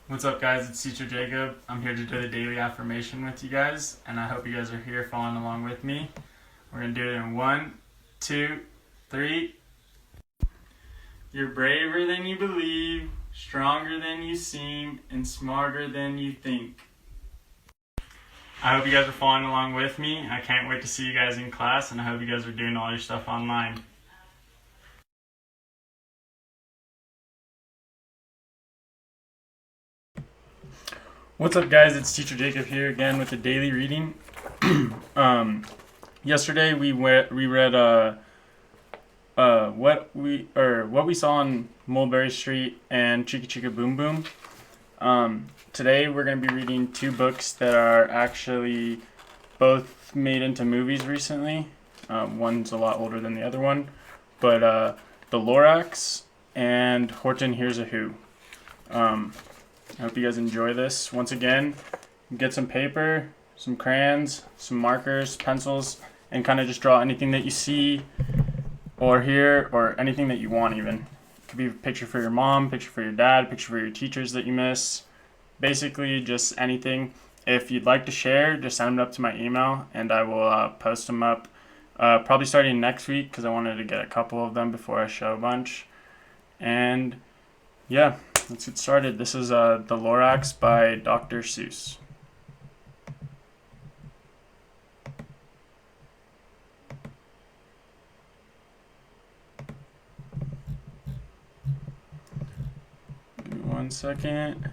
What's up, guys? It's Teacher Jacob. I'm here to do the daily affirmation with you guys, and I hope you guys are here following along with me. We're going to do it in 1, 2, 3. You're braver than you believe, stronger than you seem, and smarter than you think. I hope you guys are following along with me. I can't wait to see you guys in class, and I hope you guys are doing all your stuff online. What's up, guys? It's Teacher Jacob here again with the daily reading. Yesterday we read what we saw on Mulberry Street and Chicka Chicka Boom Boom. Today we're going to be reading two books that are actually both made into movies recently. One's a lot older than the other one, but the Lorax and Horton Here's a Who. I hope you guys enjoy this. Once again, get some paper, some crayons, some markers, pencils, and kind of just draw anything that you see or hear or anything that you want even. It could be a picture for your mom, picture for your dad, picture for your teachers that you miss. Basically, just anything. If you'd like to share, just send them up to my email, and I will post them up probably starting next week because I wanted to get a couple of them before I show a bunch. And yeah. Let's get started. This is the Lorax by Dr. Seuss. Give me 1 second.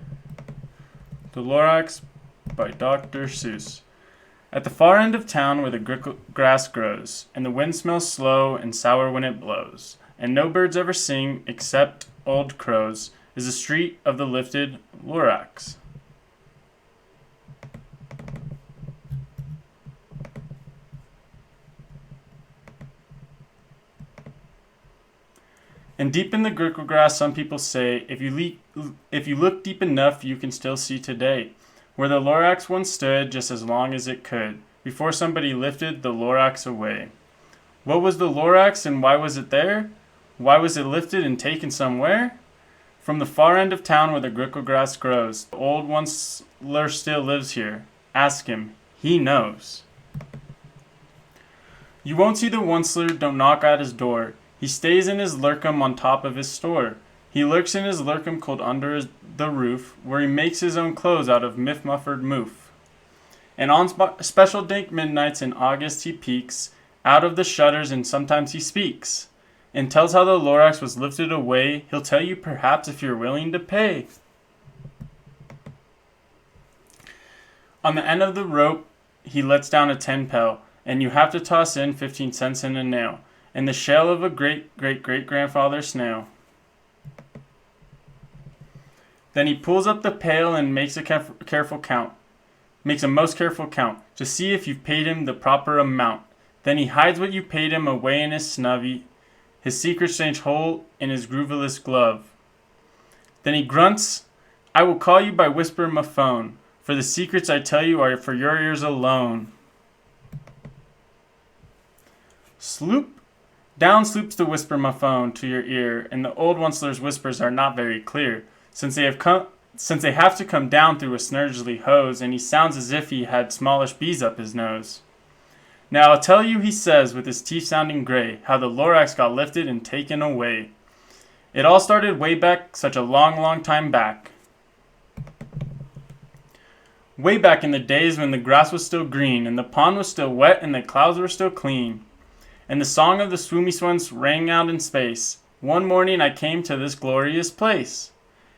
The Lorax by Dr. Seuss. At the far end of town where the grass grows, and the wind smells slow and sour when it blows, and no birds ever sing except old crows, is the street of the lifted Lorax. And deep in the grickle grass, some people say, if you look deep enough, you can still see today, where the Lorax once stood just as long as it could, before somebody lifted the Lorax away. What was the Lorax and why was it there? Why was it lifted and taken somewhere? From the far end of town where the grickle grass grows, the old onceler still lives here. Ask him, he knows. You won't see the onceler, don't knock at his door. He stays in his lurkum on top of his store. He lurks in his lurkum cold under the roof, where he makes his own clothes out of miff-muffered moof. And on special dank midnights in August he peeks out of the shutters and sometimes he speaks. And tells how the Lorax was lifted away. He'll tell you perhaps if you're willing to pay. On the end of the rope, he lets down a 10 pel, and you have to toss in 15 cents in a nail, and the shell of a great-great-great-grandfather snail. Then he pulls up the pail and makes a careful count, makes a most careful count, to see if you've paid him the proper amount. Then he hides what you paid him away in his snubby, his secret strange hole in his grooveless glove. Then he grunts, I will call you by whisper my phone, for the secrets I tell you are for your ears alone. Sloop! Down sloops the whisper my phone to your ear, and the old onceler's whispers are not very clear, since they have to come down through a snurgly hose, and he sounds as if he had smallish bees up his nose. Now I'll tell you, he says, with his teeth sounding gray, how the Lorax got lifted and taken away. It all started way back, such a long, long time back. Way back in the days when the grass was still green, and the pond was still wet, and the clouds were still clean. And the song of the swoomy swans rang out in space. One morning I came to this glorious place.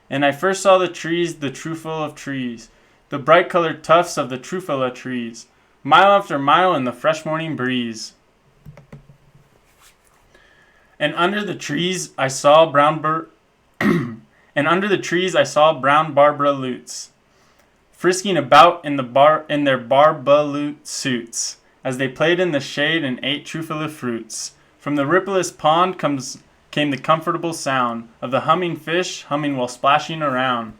And I first saw the trees, the trufel of trees, the bright-colored tufts of the trufella trees, mile after mile in the fresh morning breeze. And under the trees I saw brown Barbara Lutes, frisking about in their barbaloot suits, as they played in the shade and ate trufella fruits. From the rippleless pond came the comfortable sound of the humming fish humming while splashing around.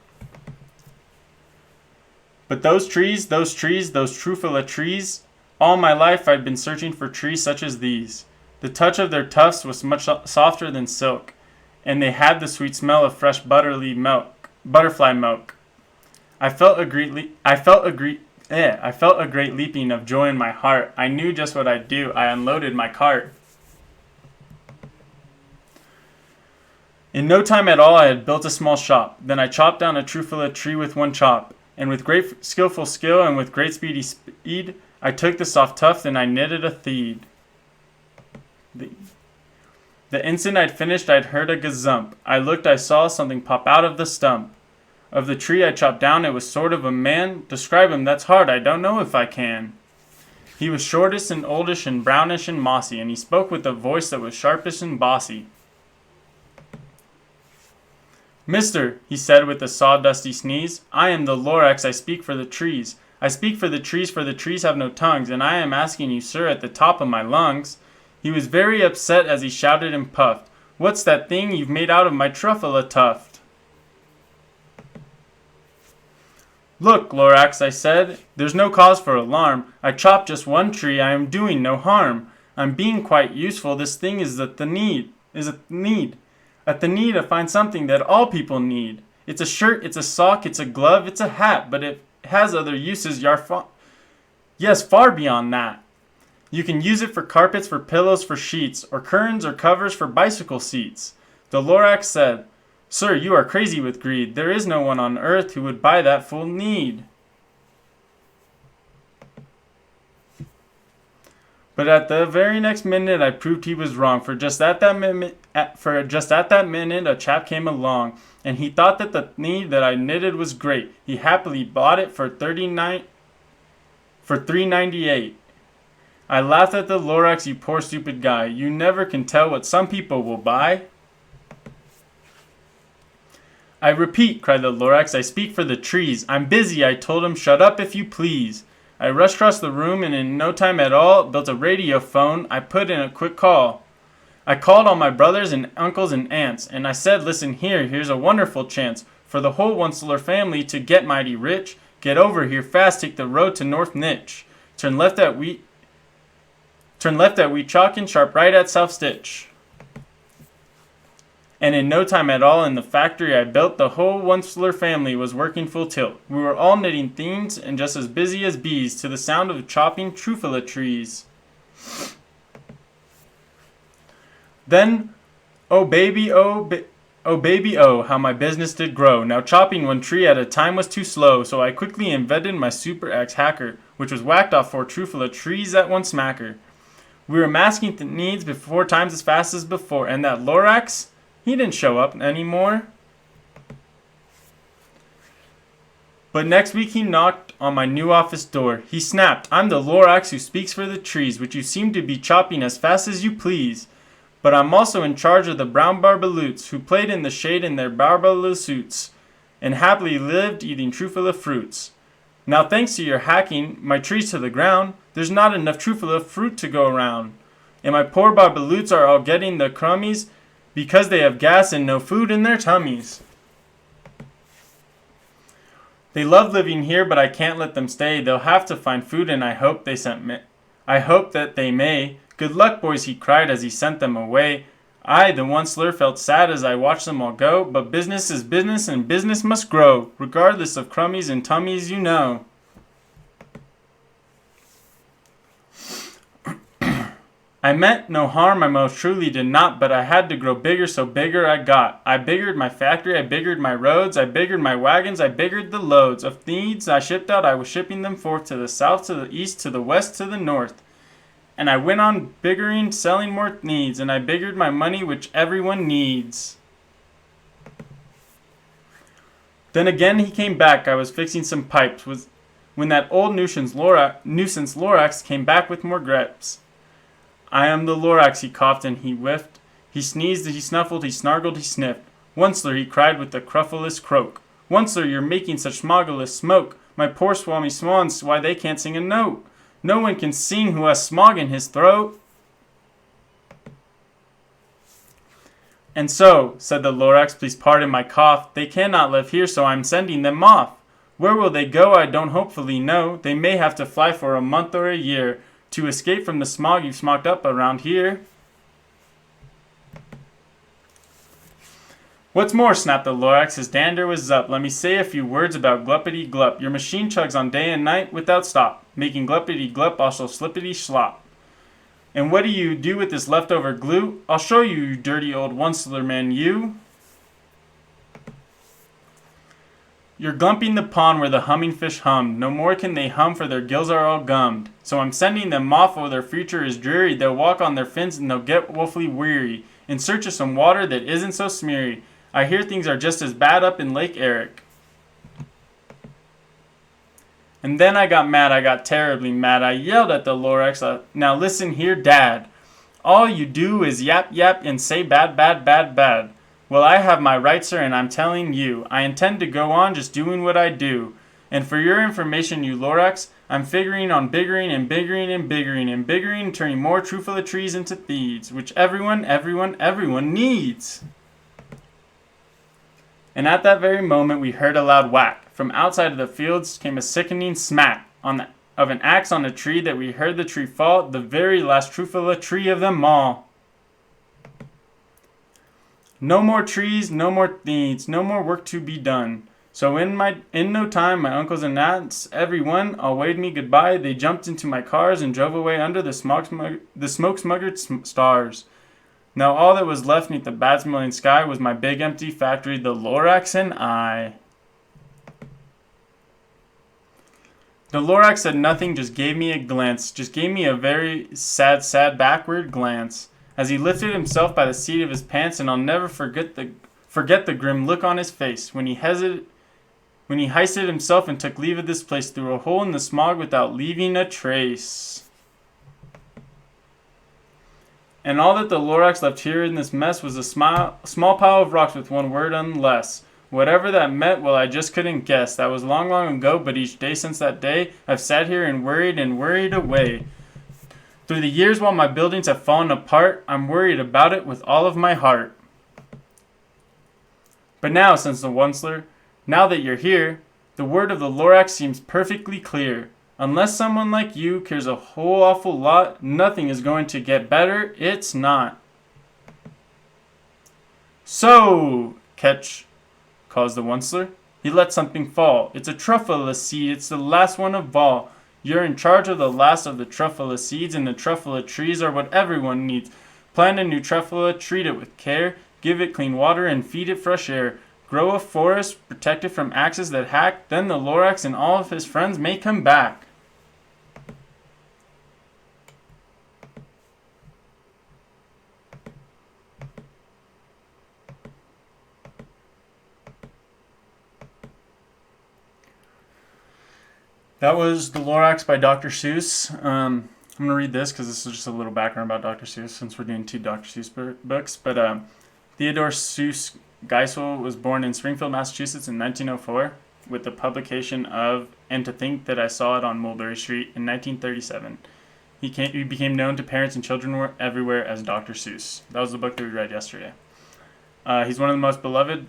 But those trufella trees, all my life I'd been searching for trees such as these. The touch of their tufts was much softer than silk, and they had the sweet smell of fresh butterfly milk. I felt a great leaping of joy in my heart. I knew just what I'd do. I unloaded my cart. In no time at all, I had built a small shop. Then I chopped down a trufula tree with one chop. And with great skillful skill and with great speedy speed, I took the soft tuft and I knitted a thread. The instant I'd finished, I'd heard a gazump. I looked, I saw something pop out of the stump. Of the tree I chopped down, it was sort of a man. Describe him, that's hard, I don't know if I can. He was shortish and oldish and brownish and mossy, and he spoke with a voice that was sharpish and bossy. Mister, he said with a sawdusty sneeze, I am the Lorax, I speak for the trees. I speak for the trees have no tongues, and I am asking you, sir, at the top of my lungs. He was very upset as he shouted and puffed, What's that thing you've made out of my truffula tuft? Look, Lorax, I said, there's no cause for alarm. I chopped just one tree, I am doing no harm. I'm being quite useful, this thing is at the need. At the need, I find something that all people need. It's a shirt, it's a sock, it's a glove, it's a hat, but it has other uses, yes, far beyond that. You can use it for carpets, for pillows, for sheets, or curtains or covers for bicycle seats. The Lorax said, Sir, you are crazy with greed. There is no one on earth who would buy that full need. But at the very next minute, I proved he was wrong. For just at that minute, a chap came along, and he thought that the need that I knitted was great. He happily bought it for $3.98. I laughed at the Lorax, you poor stupid guy. You never can tell what some people will buy. I repeat, cried the Lorax, I speak for the trees. I'm busy, I told him, shut up if you please. I rushed across the room and in no time at all built a radio phone. I put in a quick call. I called all my brothers and uncles and aunts, and I said, listen here, here's a wonderful chance for the whole Onceler family to get mighty rich. Get over here fast, take the road to North Nitch. Turn left at Wheat Chalk and sharp right at South Stitch. And in no time at all in the factory I built, the whole Onceler family was working full tilt. We were all knitting themes and just as busy as bees to the sound of chopping trufula trees. Then, oh baby, how my business did grow. Now chopping one tree at a time was too slow, so I quickly invented my super axe hacker, which was whacked off 4 trufula trees at one smacker. We were masking the needs 4 times as fast as before, and that Lorax, he didn't show up anymore. But next week he knocked on my new office door. He snapped, I'm the Lorax who speaks for the trees, which you seem to be chopping as fast as you please. But I'm also in charge of the brown barbaloots, who played in the shade in their barbaloo suits, and happily lived eating trufula fruits. Now thanks to your hacking my trees to the ground, there's not enough trufula fruit to go around. And my poor barbaloots are all getting the crummies, because they have gas and no food in their tummies. They love living here, but I can't let them stay. They'll have to find food, and I hope that they may. Good luck, boys, he cried as he sent them away. I, the Onceler, felt sad as I watched them all go, but business is business, and business must grow, regardless of crummies and tummies, you know. I meant no harm, I most truly did not, but I had to grow bigger, so bigger I got. I biggered my factory, I biggered my roads, I biggered my wagons, I biggered the loads of needs I shipped out. I was shipping them forth to the south, to the east, to the west, to the north. And I went on biggering, selling more needs, and I biggered my money, which everyone needs. Then again he came back. I was fixing some pipes, when that old nuisance Lorax came back with more grapes. I am the Lorax, he coughed and he whiffed. He sneezed, he snuffled, he snargled, he sniffed. Onceler, he cried with a cruffulous croak. Onceler, you're making such smogulous smoke. My poor swami swans, why they can't sing a note. No one can sing who has smog in his throat. And so, said the Lorax, please pardon my cough. They cannot live here, so I'm sending them off. Where will they go, I don't hopefully know. They may have to fly for a month or a year to escape from the smog you've smogged up around here. What's more, snapped the Lorax, his dander was up. Let me say a few words about gluppity glup. Your machine chugs on day and night without stop, making gluppity glup also slippity slop. And what do you do with this leftover glue? I'll show you, you dirty old onceler man, you. You're glumping the pond where the humming fish hummed. No more can they hum, for their gills are all gummed. So I'm sending them off, for their future is dreary. They'll walk on their fins and they'll get woefully weary, in search of some water that isn't so smeary. I hear things are just as bad up in Lake Eric. And then I got mad, I got terribly mad. I yelled at the Lorax, now listen here, Dad. All you do is yap yap and say bad, bad, bad, bad. Well, I have my right, sir, and I'm telling you, I intend to go on just doing what I do. And for your information, you Lorax, I'm figuring on biggering and biggering and biggering and biggering and turning more truthful trees into thieves, which everyone needs. And at that very moment, we heard a loud whack. From outside of the fields came a sickening smack of an axe on a tree that we heard the tree fall, the very last truthful tree of them all. No more trees, no more thieves, no more work to be done. So in no time, my uncles and aunts, every one, all waved me goodbye. They jumped into my cars and drove away under the smoke-smuggered stars. Now all that was left neath the bad-smelling sky was my big empty factory, the Lorax and I. The Lorax said nothing, just gave me a glance, just gave me a very sad backward glance, as he lifted himself by the seat of his pants, and I'll never forget the grim look on his face when he heisted himself and took leave of this place through a hole in the smog without leaving a trace. And all that the Lorax left here in this mess was a small pile of rocks with one word unless. Whatever that meant, well, I just couldn't guess. That was long, long ago, but each day since that day, I've sat here and worried away. Through the years while my buildings have fallen apart, I'm worried about it with all of my heart. But now, since the Onceler, now that you're here, the word of the Lorax seems perfectly clear. Unless someone like you cares a whole awful lot, nothing is going to get better. It's not. So, catch, calls the Onceler. He let something fall. It's a truffula seed. It's the last one of all. You're in charge of the last of the truffula seeds, and the truffula trees are what everyone needs. Plant a new truffula, treat it with care, give it clean water, and feed it fresh air. Grow a forest, protect it from axes that hack, then the Lorax and all of his friends may come back. That was The Lorax by Dr. Seuss. I'm going to read this because this is just a little background about Dr. Seuss since we're doing 2 Dr. Seuss books. But Theodore Seuss Geisel was born in Springfield, Massachusetts in 1904 with the publication of And to Think That I Saw It on Mulberry Street in 1937. He became known to parents and children everywhere as Dr. Seuss. That was the book that we read yesterday. He's one of the most beloved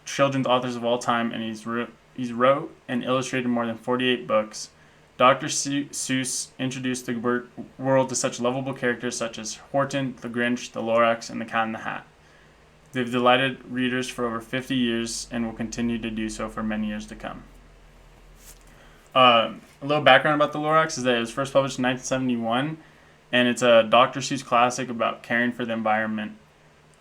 children's authors of all time, and he's wrote and illustrated more than 48 books. Dr. Seuss introduced the world to such lovable characters such as Horton, the Grinch, the Lorax, and the Cat in the Hat. They've delighted readers for over 50 years and will continue to do so for many years to come. A little background about the Lorax is that it was first published in 1971, and it's a Dr. Seuss classic about caring for the environment.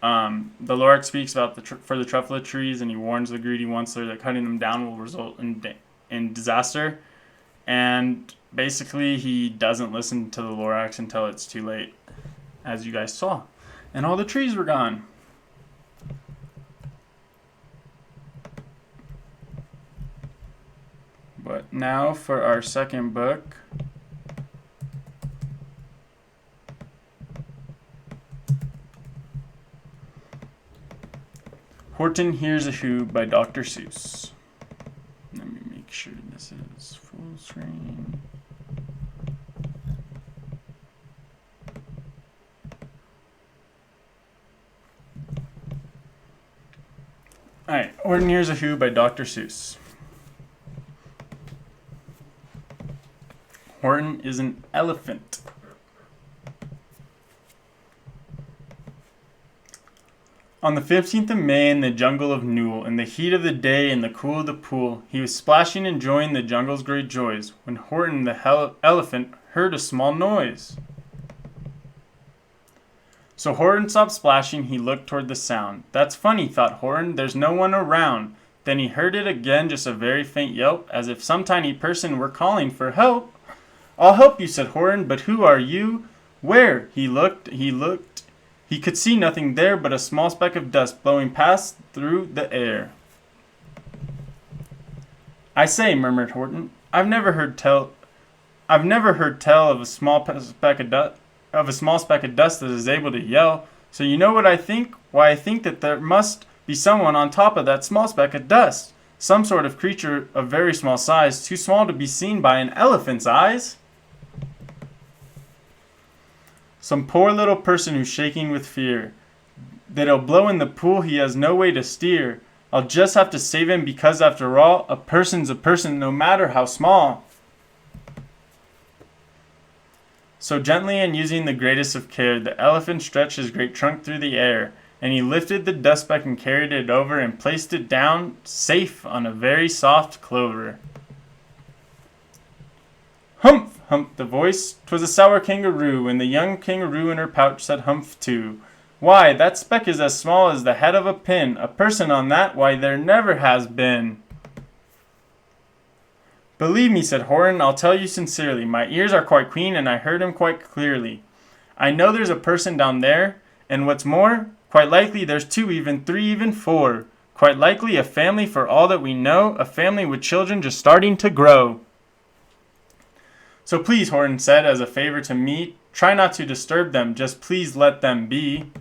The Lorax speaks about for the truffula trees, and he warns the greedy Onceler that cutting them down will result in disaster. And basically, he doesn't listen to the Lorax until it's too late, as you guys saw. And all the trees were gone. But now for our second book. Horton Hears a Who by Dr. Seuss. Let me make sure this is full screen. Alright, Horton Hears a Who by Dr. Seuss. Horton is an elephant. On the 15th of May in the jungle of Newell, in the heat of the day and the cool of the pool, he was splashing, enjoying the jungle's great joys, when Horton the elephant heard a small noise. So Horton stopped splashing, he looked toward the sound. That's funny, thought Horton, there's no one around. Then he heard it again, just a very faint yelp, as if some tiny person were calling for help. I'll help you, said Horton, but who are you? Where? He looked. He could see nothing there but a small speck of dust blowing past through the air. I say, murmured Horton, I've never heard tell of a small speck of dust that is able to yell. So you know what I think? Why, I think that there must be someone on top of that small speck of dust. Some sort of creature of very small size, too small to be seen by an elephant's eyes. Some poor little person who's shaking with fear that he'll blow in the pool he has no way to steer. I'll just have to save him because, after all, a person's a person no matter how small. So gently and using the greatest of care, the elephant stretched his great trunk through the air, and he lifted the dust speck and carried it over and placed it down safe on a very soft clover. Humph! Humphed the voice. 'Twas a sour kangaroo, and the young kangaroo in her pouch said humph too. Why, that speck is as small as the head of a pin. A person on that, why, there never has been. Believe me, said Horton, I'll tell you sincerely. My ears are quite keen, and I heard him quite clearly. I know there's a person down there, and what's more, quite likely there's 2, even 3, even 4. Quite likely a family for all that we know, a family with children just starting to grow. So please, Horton said, as a favor to me, try not to disturb them, just please let them be.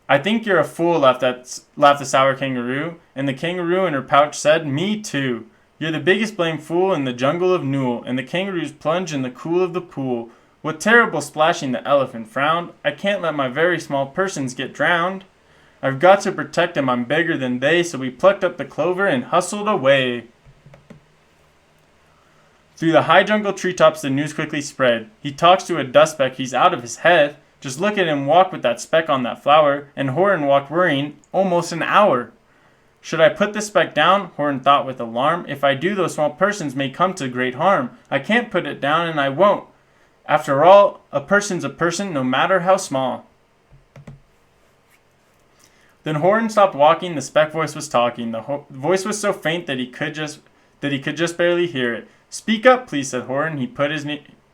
I think you're a fool, laughed the sour kangaroo, and the kangaroo in her pouch said, me too. You're the biggest blamed fool in the jungle of Newell, and the kangaroos plunged in the cool of the pool. What terrible splashing, the elephant frowned. I can't let my very small persons get drowned. I've got to protect them, I'm bigger than they, so we plucked up the clover and hustled away. Through the high jungle treetops the news quickly spread. He talks to a dust speck, he's out of his head. Just look at him walk with that speck on that flower, and Horton walked worrying almost an hour. Should I put the speck down? Horton thought with alarm. If I do, those small persons may come to great harm. I can't put it down, and I won't. After all, a person's a person, no matter how small. Then Horton stopped walking. The speck voice was talking. The voice was so faint that he could just barely hear it. Teak up, please, said Horton. He put his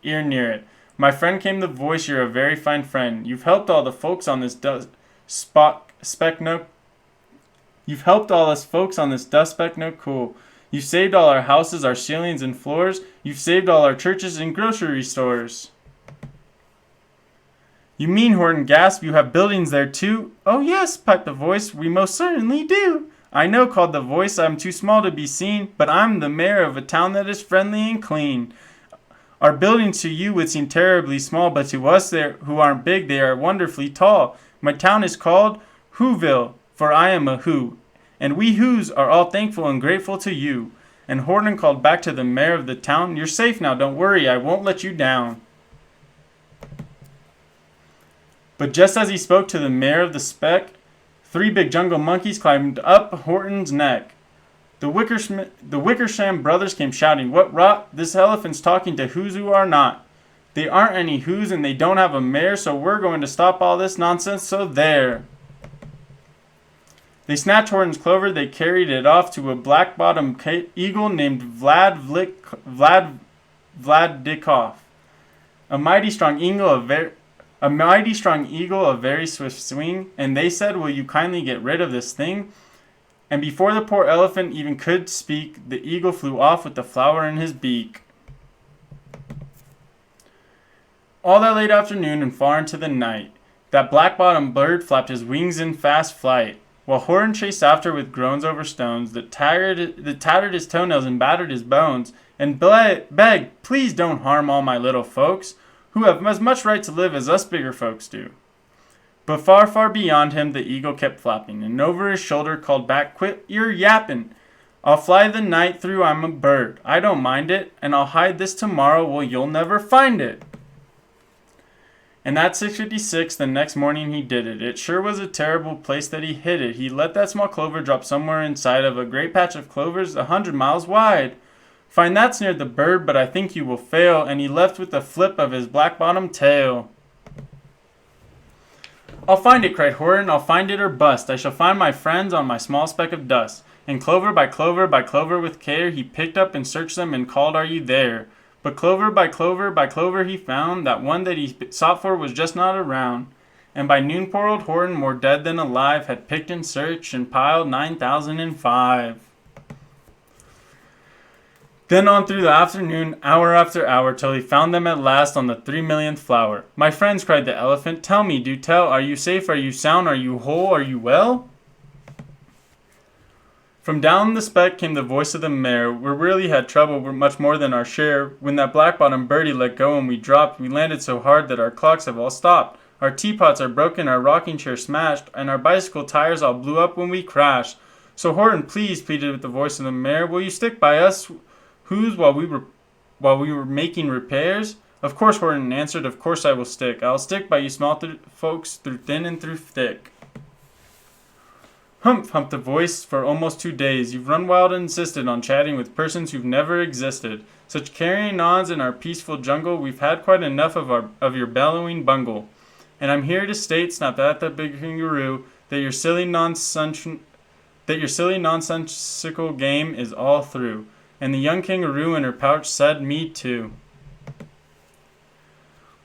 ear near it. My friend, came the voice, you're a very fine friend. You've helped all the folks on this dust speck no cool. You've saved all our houses, our ceilings and floors. You've saved all our churches and grocery stores. You mean, Horton gasped, you have buildings there too? Oh yes, piped the voice, we most certainly do. I know, called the voice, I'm too small to be seen, but I'm the mayor of a town that is friendly and clean. Our buildings to you would seem terribly small, but to us who aren't big, they are wonderfully tall. My town is called Whoville, for I am a Who, and we Whos are all thankful and grateful to you. And Horton called back to the mayor of the town, you're safe now, don't worry, I won't let you down. But just as he spoke to the mayor of the speck, 3 big jungle monkeys climbed up Horton's neck. The Wickersham brothers came shouting, what rot? This elephant's talking to Whos who are not. They aren't any Whos and they don't have a mayor, so we're going to stop all this nonsense, so there. They snatched Horton's clover, they carried it off to a black-bottomed eagle named Vladikov. A mighty strong eagle of very swift swing, and they said, will you kindly get rid of this thing? And before the poor elephant even could speak, the eagle flew off with the flower in his beak. All that late afternoon and far into the night, that black-bottomed bird flapped his wings in fast flight, while Horton chased after with groans over stones that tattered his toenails and battered his bones, and begged, please don't harm all my little folks, who have as much right to live as us bigger folks do. But far, far beyond him the eagle kept flapping, and over his shoulder called back, quit your yappin'. I'll fly the night through, I'm a bird, I don't mind it, and I'll hide this tomorrow, well you'll never find it. And at 6:56 the next morning he did it. It sure was a terrible place that he hid it. He let that small clover drop somewhere inside of a great patch of clovers 100 miles wide. Fine, that's near the bird, but I think you will fail. And he left with a flip of his black-bottomed tail. I'll find it, cried Horton. I'll find it or bust. I shall find my friends on my small speck of dust. And clover by clover by clover with care, he picked up and searched them and called, "Are you there?" But clover by clover by clover he found that one that he sought for was just not around. And by noon poor old Horton, more dead than alive, had picked and searched and piled 9,005. Then on through the afternoon, hour after hour, till he found them at last on the 3,000,000th flower. "My friends," cried the elephant, "tell me, do tell, are you safe, are you sound, are you whole, are you well?" From down the speck came the voice of the mare. "We really had trouble, much more than our share. When that black-bottomed birdie let go and we dropped, we landed so hard that our clocks have all stopped. Our teapots are broken, our rocking chair smashed, and our bicycle tires all blew up when we crashed. So Horton, please," pleaded with the voice of the mare, "will you stick by us while we were making repairs?" "Of course," Horton answered, "of course I will stick. I'll stick by you small folks through thin and through thick." "Humph," humped the voice, "for almost 2 days. You've run wild and insisted on chatting with persons who've never existed. Such carrying-ons in our peaceful jungle, we've had quite enough of your bellowing bungle. And I'm here to state," snapped at the big kangaroo, that your silly nonsensical game is all through." And the young kangaroo in her pouch said, "Me too."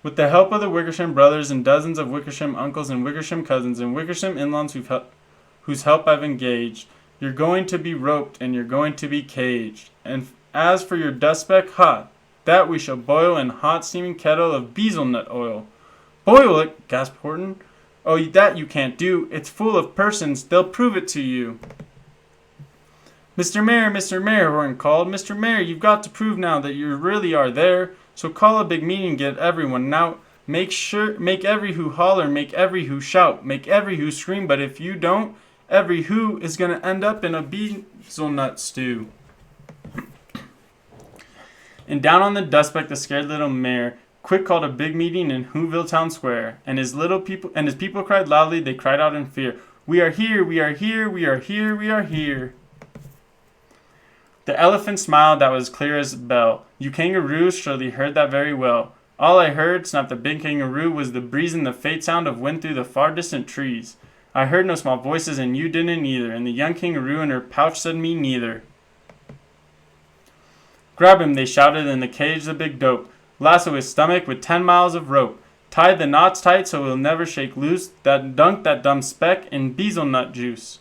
With the help of the Wickersham brothers and dozens of Wickersham uncles and Wickersham cousins and Wickersham in-laws whose help I've engaged, you're going to be roped and you're going to be caged. And as for your dust speck, that we shall boil in hot steaming kettle of bezelnut oil." "Boil it?" gasped Horton. "Oh, that you can't do. It's full of persons. They'll prove it to you." Mr. Mayor," Horton called. "Mr. Mayor, you've got to prove now that you really are there. So call a big meeting, get everyone out. Make every who holler, make every who shout, make every who scream. But if you don't, every who is going to end up in a bezelnut stew." And down on the dustback, the scared little mayor quick called a big meeting in Whoville Town Square, and his people cried loudly. They cried out in fear, "We are here! We are here! We are here! We are here!" The elephant smiled that was clear as a bell. "You kangaroos surely heard that very well." "All I heard," snapped the big kangaroo, "was the breeze and the faint sound of wind through the far distant trees. I heard no small voices and you didn't either." And the young kangaroo in her pouch said, "Me neither." "Grab him," they shouted, "in the cage the big dope. Lasso his stomach with 10 miles of rope. Tie the knots tight so he'll never shake loose. Dunk that dumb speck in bezelnut juice."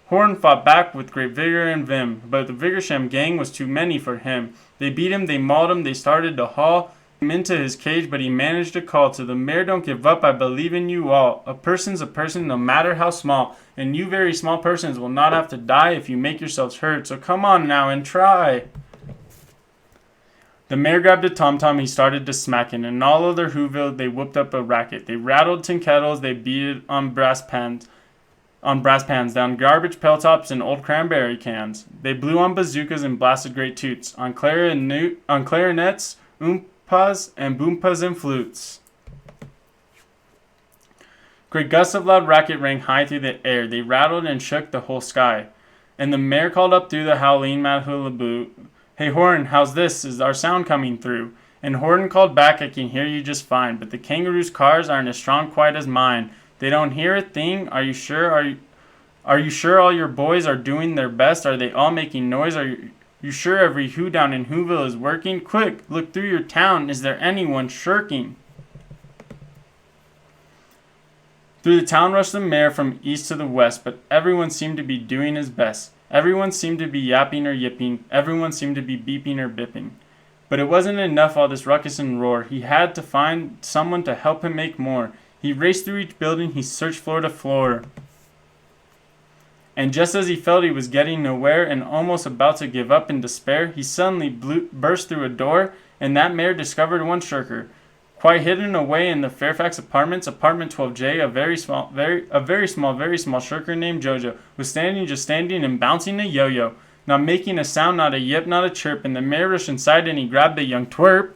Horton fought back with great vigor and vim, but the Wickersham gang was too many for him. They beat him, they mauled him, they started to haul him into his cage, but he managed to call to the mayor, "Don't give up, I believe in you all. A person's a person no matter how small, and you very small persons will not have to die if you make yourselves heard, so come on now and try." The mayor grabbed a tom-tom, he started to smack it, and all over Whoville they whooped up a racket. They rattled tin kettles, they beat it on brass pans, down garbage pail tops and old cranberry cans. They blew on bazookas and blasted great toots, on clarinets, oompas, and boompas and flutes. Great gusts of loud racket rang high through the air. They rattled and shook the whole sky. And the mayor called up through the howling mad hullaboo, "Hey Horton, how's this? Is our sound coming through?" And Horton called back, "I can hear you just fine, but the kangaroo's cars aren't as strong quite as mine. They don't hear a thing. Are you sure? Are you sure all your boys are doing their best? Are they all making noise? Are you sure every who down in Whoville is working? Quick, look through your town. Is there anyone shirking?" Through the town rushed the mayor from east to the west, but everyone seemed to be doing his best. Everyone seemed to be yapping or yipping. Everyone seemed to be beeping or bipping. But it wasn't enough, all this ruckus and roar. He had to find someone to help him make more. He raced through each building, he searched floor to floor. And just as he felt he was getting nowhere and almost about to give up in despair, he suddenly burst through a door, and that mayor discovered one shirker. Quite hidden away in the Fairfax Apartments, apartment 12J, a very small shirker named Jojo was standing and bouncing a yo-yo, not making a sound, not a yip, not a chirp. And the mayor rushed inside and he grabbed the young twerp.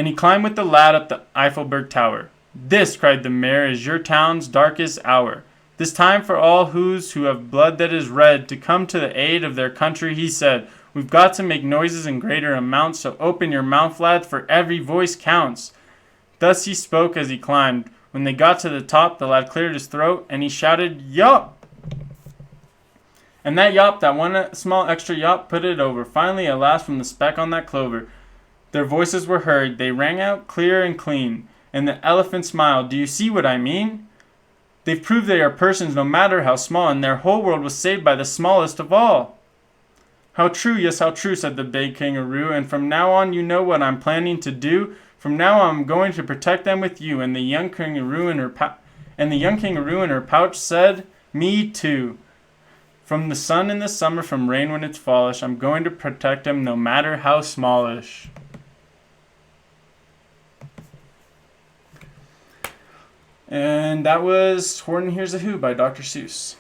and he climbed with the lad up the Eiffelberg Tower. "This," cried the mayor, "is your town's darkest hour. This time for all who have blood that is red to come to the aid of their country," he said. "We've got to make noises in greater amounts, so open your mouth, lad, for every voice counts." Thus he spoke as he climbed. When they got to the top, the lad cleared his throat, and he shouted, "Yop!" And that yop, that one small extra yop, put it over. Finally, at last, from the speck on that clover, their voices were heard. They rang out clear and clean. And the elephant smiled. "Do you see what I mean? They've proved they are persons, no matter how small, and their whole world was saved by the smallest of all." "How true, yes, how true," said the big kangaroo. "And from now on, you know what I'm planning to do. From now on, I'm going to protect them with you." And the young kangaroo in her pouch said, "Me too. From the sun in the summer, from rain when it's fallish, I'm going to protect them, no matter how smallish." And that was Horton Hears a Who by Dr. Seuss.